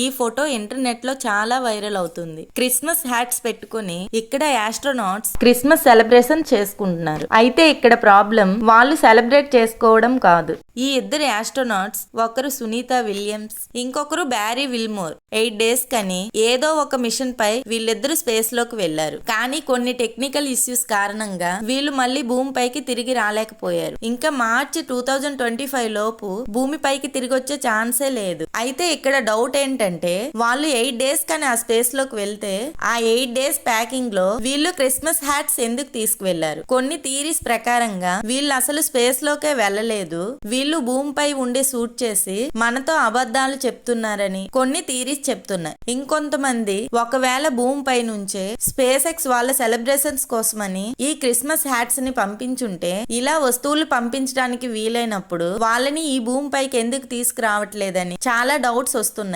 ఈ photo internet లో చాలా వైరల్ అవుతుంది. క్రిస్మస్ హ్యాట్స్ పెట్టుకుని ఇక్కడ ఆస్ట్రోనాట్స్ క్రిస్మస్ సెలబ్రేషన్ చేసుకుంటున్నారు. అయితే ఇక్కడ ప్రాబ్లం వాళ్ళు సెలబ్రేట్ చేసుకోవడం కాదు. ఈ ఇద్దరు ఆస్ట్రోనాట్స్, ఒకరు సునీత విలియమ్స్, ఇంకొకరు బ్యారీ విల్మోర్ 8 days కని ఏదో ఒక మిషన్ పై వీళ్ళిద్దరు స్పేస్ లోకి వెళ్లారు. కానీ కొన్ని టెక్నికల్ ఇష్యూస్ కారణంగా వీళ్ళు మళ్ళీ భూమి పైకి తిరిగి రాలేకపోయారు. ఇంకా మార్చి 2025 లోపు భూమి పైకి తిరిగి వచ్చే ఛాన్సే లేదు. అయితే ఇక్కడ డౌట్ ఏంటంటే వాళ్ళు 8 days కని ఆ స్పేస్ లోకి వెళ్తే ఆ 8 days ప్యాకింగ్ లో వీళ్ళు క్రిస్మస్ హ్యాట్స్ ఎందుకు తీసుకువెళ్లారు? కొన్ని థియరీస్ ప్రకారంగా వీళ్ళు అసలు స్పేస్ లోకే వెళ్ళలేదు, వీళ్ళు భూమిపై ఉండి షూట్ చేసి మనతో అబద్ధాలు చెప్తున్నారని కొన్ని థియరీస్ చెప్తున్నాయి. ఇంకొంతమంది ఒకవేళ భూమిపై నుంచే స్పేస్ ఎక్స్ వాళ్ళ సెలబ్రేషన్స్ కోసమని ఈ క్రిస్మస్ హ్యాట్స్ ని పంపించుంటే ఇలా వస్తువులు పంపించడానికి వీలైనప్పుడు వాళ్ళని ఈ భూమిపైకి ఎందుకు తీసుకురావట్లేదని చాలా డౌట్స్ వస్తున్నాయి.